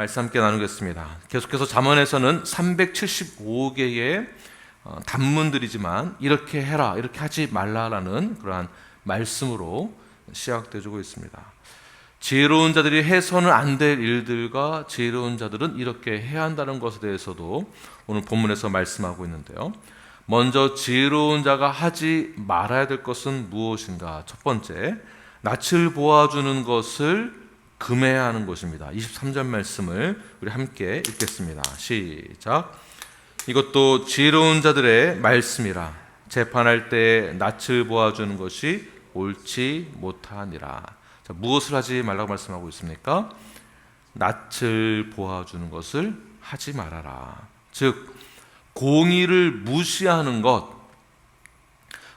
말씀 함께 나누겠습니다. 계속해서 잠언에서는 375개의 단문들이지만 이렇게 해라, 이렇게 하지 말라라는 그러한 말씀으로 시작되어지고 있습니다. 지혜로운 자들이 해서는 안 될 일들과 지혜로운 자들은 이렇게 해야 한다는 것에 대해서도 오늘 본문에서 말씀하고 있는데요. 먼저 지혜로운 자가 하지 말아야 될 것은 무엇인가? 첫 번째, 낯을 보아주는 것을 금해야 하는 것입니다. 23절 말씀을 우리 함께 읽겠습니다. 시작. 이것도 지혜로운 자들의 말씀이라. 재판할 때 낯을 보아주는 것이 옳지 못하니라. 자, 무엇을 하지 말라고 말씀하고 있습니까? 낯을 보아주는 것을 하지 말아라. 즉 공의를 무시하는 것,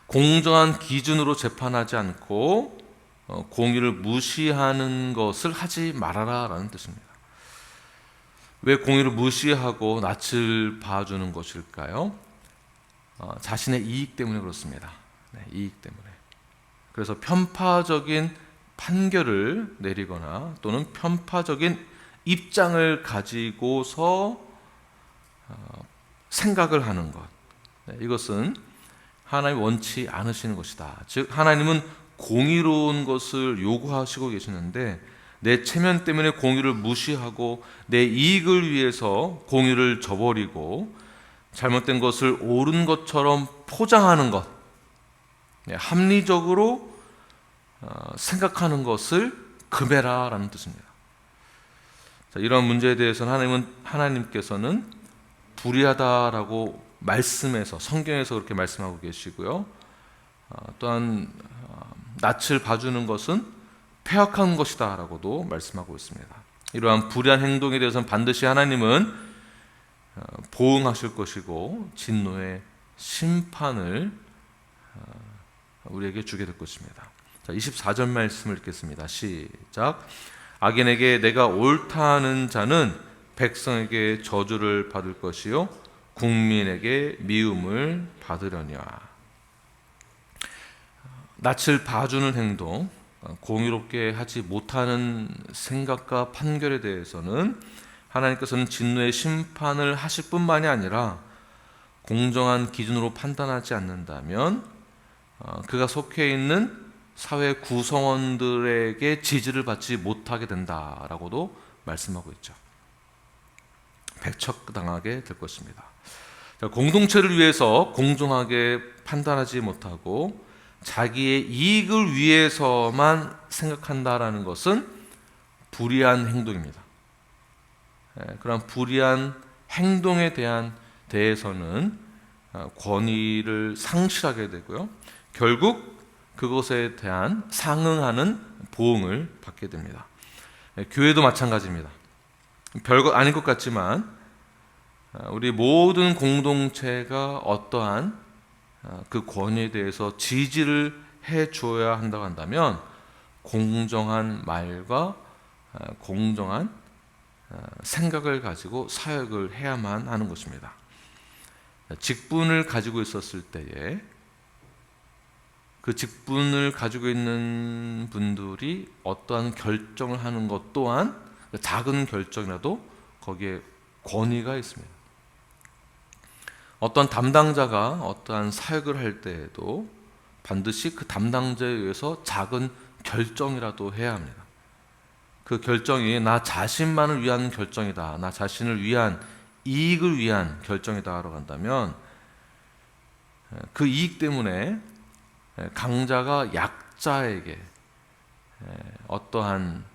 공정한 기준으로 재판하지 않고 공의를 무시하는 것을 하지 말아라 라는 뜻입니다. 왜 공의를 무시하고 낯을 봐주는 것일까요? 자신의 이익 때문에 그렇습니다. 네, 이익 때문에. 그래서 편파적인 판결을 내리거나 또는 편파적인 입장을 가지고서 생각을 하는 것, 네, 이것은 하나님이 원치 않으시는 것이다. 즉 하나님은 공의로운 것을 요구하시고 계시는데 내 체면 때문에 공의를 무시하고 내 이익을 위해서 공의를 저버리고 잘못된 것을 옳은 것처럼 포장하는 것, 합리적으로 생각하는 것을 금해라 라는 뜻입니다. 자, 이런 문제에 대해서는 하나님께서는 불의하다라고 말씀에서, 성경에서 그렇게 말씀하고 계시고요. 또한 낯을 봐주는 것은 폐악한 것이다 라고도 말씀하고 있습니다. 이러한 불의한 행동에 대해서는 반드시 하나님은 보응하실 것이고 진노의 심판을 우리에게 주게 될 것입니다. 자, 24절 말씀을 읽겠습니다. 시작. 악인에게 내가 옳다 하는 자는 백성에게 저주를 받을 것이요 국민에게 미움을 받으려니와. 낯을 봐주는 행동, 공의롭게 하지 못하는 생각과 판결에 대해서는 하나님께서는 진노의 심판을 하실 뿐만이 아니라 공정한 기준으로 판단하지 않는다면 그가 속해 있는 사회 구성원들에게 지지를 받지 못하게 된다라고도 말씀하고 있죠. 배척당하게 될 것입니다. 공동체를 위해서 공정하게 판단하지 못하고 자기의 이익을 위해서만 생각한다라는 것은 불의한 행동입니다. 그런 불의한 행동에 대해서는 권위를 상실하게 되고요. 결국 그것에 대한 상응하는 보응을 받게 됩니다. 교회도 마찬가지입니다. 별것 아닌 것 같지만 우리 모든 공동체가 어떠한 그 권위에 대해서 지지를 해줘야 한다고 한다면 공정한 말과 공정한 생각을 가지고 사역을 해야만 하는 것입니다. 직분을 가지고 있었을 때에 그 직분을 가지고 있는 분들이 어떠한 결정을 하는 것 또한 작은 결정이라도 거기에 권위가 있습니다. 어떤 담당자가 어떠한 사역을 할 때에도 반드시 그 담당자에 의해서 작은 결정이라도 해야 합니다. 그 결정이 나 자신만을 위한 결정이다, 나 자신을 위한 이익을 위한 결정이다 라고 한다면 그 이익 때문에 강자가 약자에게 어떠한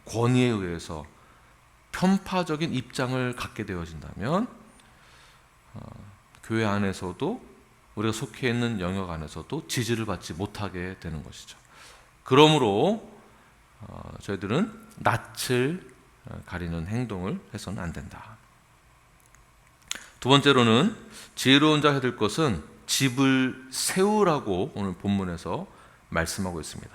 권위에 의해서 편파적인 입장을 갖게 되어진다면 교회 안에서도 우리가 속해 있는 영역 안에서도 지지를 받지 못하게 되는 것이죠. 그러므로 저희들은 낯을 가리는 행동을 해서는 안 된다. 두 번째로는 지혜로운 자가 해야 될 것은 집을 세우라고 오늘 본문에서 말씀하고 있습니다.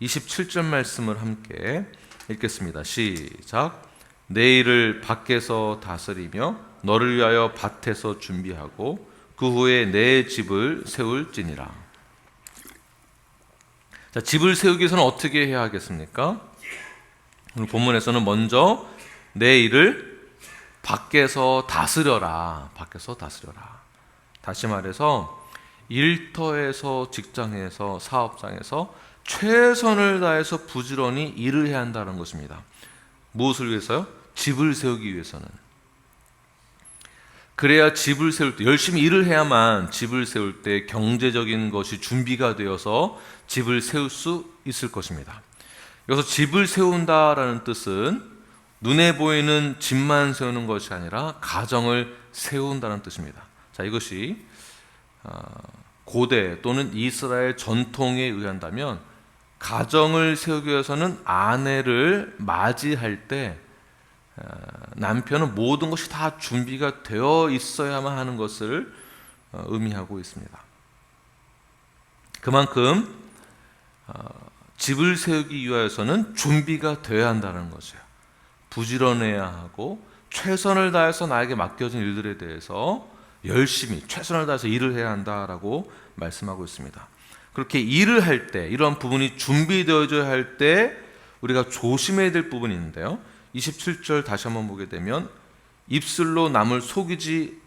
27절 말씀을 함께 읽겠습니다. 시작. 내 일을 밖에서 다스리며 너를 위하여 밭에서 준비하고 그 후에 내 집을 세울지니라. 자, 집을 세우기 위해서는 어떻게 해야 하겠습니까? 오늘 본문에서는 먼저 내 일을 밖에서 다스려라. 밖에서 다스려라. 다시 말해서 일터에서, 직장에서, 사업장에서 최선을 다해서 부지런히 일을 해야 한다는 것입니다. 무엇을 위해서요? 집을 세우기 위해서는. 그래야 집을 세울 때, 열심히 일을 해야만 집을 세울 때 경제적인 것이 준비가 되어서 집을 세울 수 있을 것입니다. 여기서 집을 세운다라는 뜻은 눈에 보이는 집만 세우는 것이 아니라 가정을 세운다는 뜻입니다. 자, 이것이 고대 또는 이스라엘 전통에 의한다면 가정을 세우기 위해서는 아내를 맞이할 때 남편은 모든 것이 다 준비가 되어 있어야만 하는 것을 의미하고 있습니다. 그만큼 집을 세우기 위해서는 준비가 되어야 한다는 것이에요. 부지런해야 하고 최선을 다해서 나에게 맡겨진 일들에 대해서 열심히 최선을 다해서 일을 해야 한다라고 말씀하고 있습니다. 그렇게 일을 할 때, 이런 부분이 준비되어져야 할 때 우리가 조심해야 될 부분이 있는데요. 27절 다시 한번 보게 되면 입술로 남을 속이지,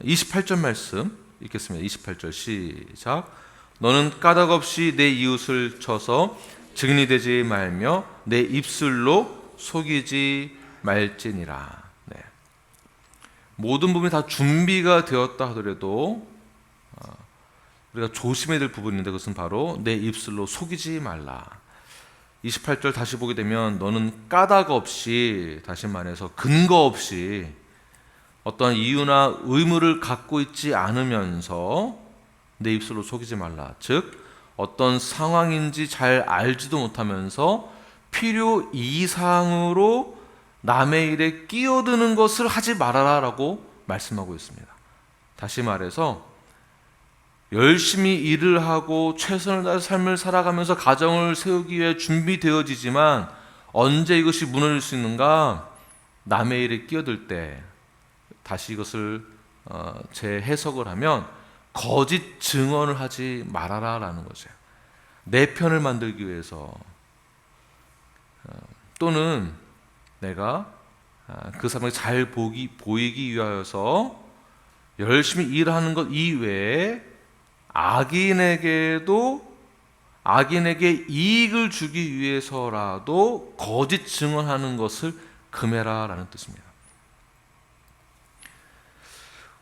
28절 말씀 읽겠습니다. 28절 시작. 너는 까닭 없이 내 이웃을 쳐서 증인이 되지 말며 내 입술로 속이지 말지니라. 네. 모든 부분이 다 준비가 되었다 하더라도 우리가 조심해야 될 부분인데 그것은 바로 내 입술로 속이지 말라. 28절 다시 보게 되면 너는 까닭 없이, 다시 말해서 근거 없이 어떤 이유나 의무를 갖고 있지 않으면서 내 입술로 속이지 말라. 즉 어떤 상황인지 잘 알지도 못하면서 필요 이상으로 남의 일에 끼어드는 것을 하지 말아라라고 말씀하고 있습니다. 다시 말해서 열심히 일을 하고 최선을 다해서 삶을 살아가면서 가정을 세우기 위해 준비되어지지만 언제 이것이 무너질 수 있는가? 남의 일에 끼어들 때. 다시 이것을 재해석을 하면 거짓 증언을 하지 말아라라는 거죠. 내 편을 만들기 위해서 또는 내가 그 사람에게 잘 보이기 위하여서 열심히 일하는 것 이외에 악인에게 이익을 주기 위해서라도 거짓 증언하는 것을 금해라라는 뜻입니다.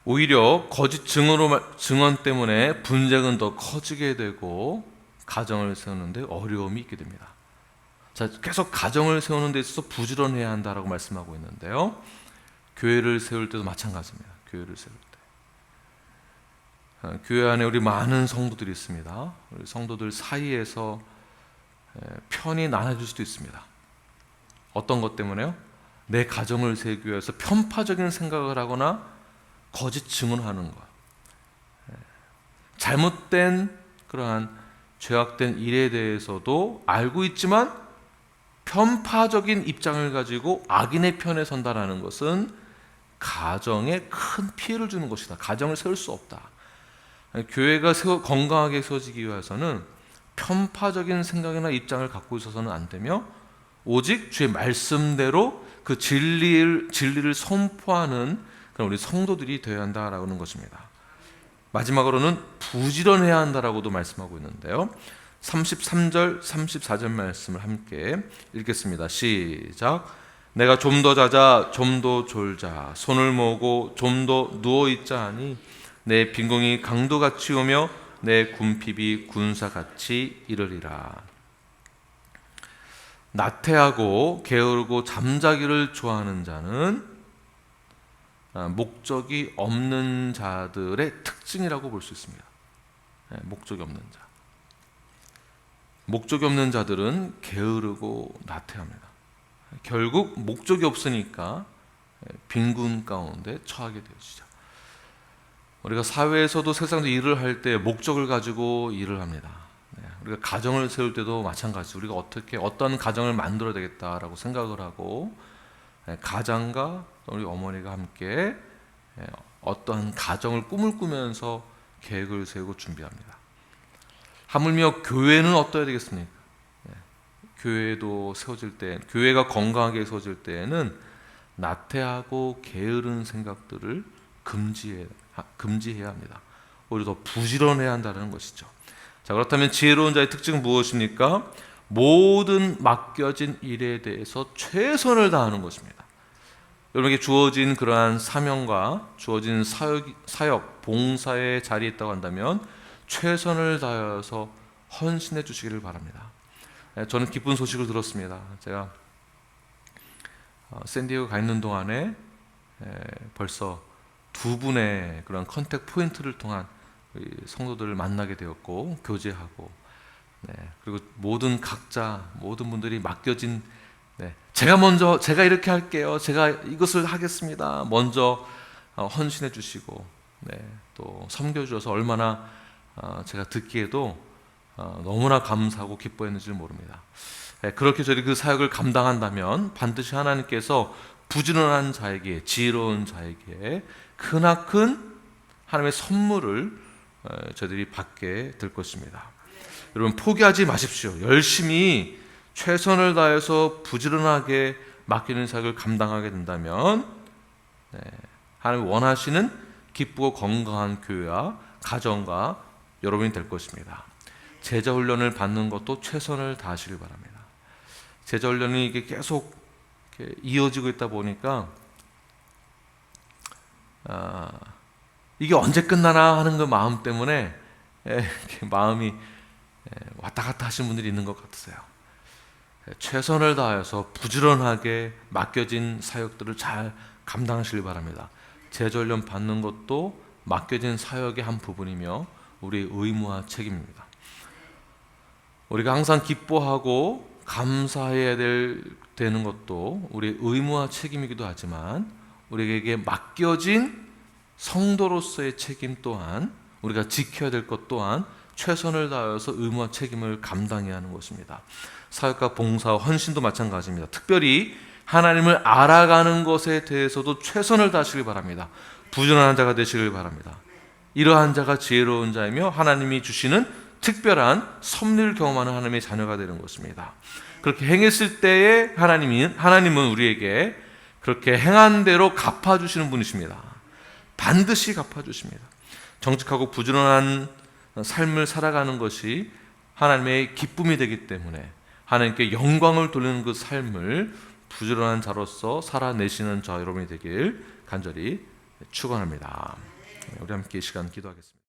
오히려 거짓 증언 때문에 분쟁은 더 커지게 되고 가정을 세우는데 어려움이 있게 됩니다. 자, 계속 가정을 세우는 데 있어서 부지런해야 한다라고 말씀하고 있는데요. 교회를 세울 때도 마찬가지입니다. 교회를 세울 때. 교회 안에 우리 많은 성도들이 있습니다. 우리 성도들 사이에서 편이 나눠질 수도 있습니다. 어떤 것 때문에요? 내 가정을 세우기 위해서 편파적인 생각을 하거나 거짓 증언하는 것, 잘못된 그러한 죄악된 일에 대해서도 알고 있지만 편파적인 입장을 가지고 악인의 편에 선다라는 것은 가정에 큰 피해를 주는 것이다. 가정을 세울 수 없다. 교회가 건강하게 세워지기 위해서는 편파적인 생각이나 입장을 갖고 있어서는 안 되며 오직 주의 말씀대로 그 진리를 선포하는 그런 우리 성도들이 되어야 한다라는 것입니다. 마지막으로는 부지런해야 한다라고도 말씀하고 있는데요. 33절, 34절 말씀을 함께 읽겠습니다. 시작. 내가 좀 더 자자, 좀 더 졸자, 손을 모으고 좀 더 누워있자 하니 내 빈궁이 강도같이 오며 내 군핍이 군사같이 이르리라. 나태하고 게으르고 잠자기를 좋아하는 자는 목적이 없는 자들의 특징이라고 볼 수 있습니다. 목적이 없는 자. 목적이 없는 자들은 게으르고 나태합니다. 결국 목적이 없으니까 빈군 가운데 처하게 되어지죠. 우리가 사회에서도 세상에서 일을 할 때 목적을 가지고 일을 합니다. 우리가 가정을 세울 때도 마찬가지. 우리가 어떤 가정을 만들어야 되겠다라고 생각을 하고 가장과 우리 어머니가 함께 어떠한 가정을 꿈을 꾸면서 계획을 세우고 준비합니다. 하물며 교회는 어떠해야 되겠습니까? 교회도 세워질 때, 교회가 건강하게 세워질 때에는 나태하고 게으른 생각들을 금지해야 합니다. 오히려 더 부지런해야 한다는 것이죠. 자, 그렇다면 지혜로운 자의 특징은 무엇입니까? 모든 맡겨진 일에 대해서 최선을 다하는 것입니다. 여러분에게 주어진 그러한 사명과 주어진 사역, 봉사의 자리에 있다고 한다면 최선을 다해서 헌신해 주시기를 바랍니다. 저는 기쁜 소식을 들었습니다. 제가 샌디에고 가 있는 동안에 벌써 두 분의 그런 컨택 포인트를 통한 성도들을 만나게 되었고 교제하고, 그리고 모든 분들이 맡겨진, 제가 이렇게 할게요, 제가 이것을 하겠습니다, 먼저 헌신해 주시고, 또 섬겨 주셔서 얼마나 제가 듣기에도 너무나 감사하고 기뻐했는지 모릅니다. 그렇게 저희 그 사역을 감당한다면 반드시 하나님께서 부지런한 자에게, 지혜로운 자에게 크나큰 하나님의 선물을 저희들이 받게 될 것입니다. 여러분, 포기하지 마십시오. 열심히 최선을 다해서 부지런하게 맡기는 사역을 감당하게 된다면 하나님 원하시는 기쁘고 건강한 교회와 가정과 여러분이 될 것입니다. 제자 훈련을 받는 것도 최선을 다하시길 바랍니다. 제자 훈련이 이게 계속 이렇게 이어지고 있다 보니까 이게 언제 끝나나 하는 그 마음 때문에 마음이 왔다 갔다 하시는 분들이 있는 것 같으세요. 최선을 다해서 부지런하게 맡겨진 사역들을 잘 감당하시길 바랍니다. 제자 훈련 받는 것도 맡겨진 사역의 한 부분이며 우리의 의무와 책임입니다. 우리가 항상 기뻐하고 감사해야 되는 것도 우리의 의무와 책임이기도 하지만, 우리에게 맡겨진 성도로서의 책임 또한, 우리가 지켜야 될 것 또한 최선을 다해서 의무와 책임을 감당해야 하는 것입니다. 사역과 봉사와 헌신도 마찬가지입니다. 특별히 하나님을 알아가는 것에 대해서도 최선을 다하시길 바랍니다. 부지런한 자가 되시길 바랍니다. 이러한 자가 지혜로운 자이며 하나님이 주시는 특별한 섭리를 경험하는 하나님의 자녀가 되는 것입니다. 그렇게 행했을 때에 하나님은 우리에게 그렇게 행한 대로 갚아주시는 분이십니다. 반드시 갚아주십니다. 정직하고 부지런한 삶을 살아가는 것이 하나님의 기쁨이 되기 때문에 하나님께 영광을 돌리는 그 삶을 부지런한 자로서 살아내시는 저 여러분이 되길 간절히 축원합니다. 우리 함께 이 시간 기도하겠습니다.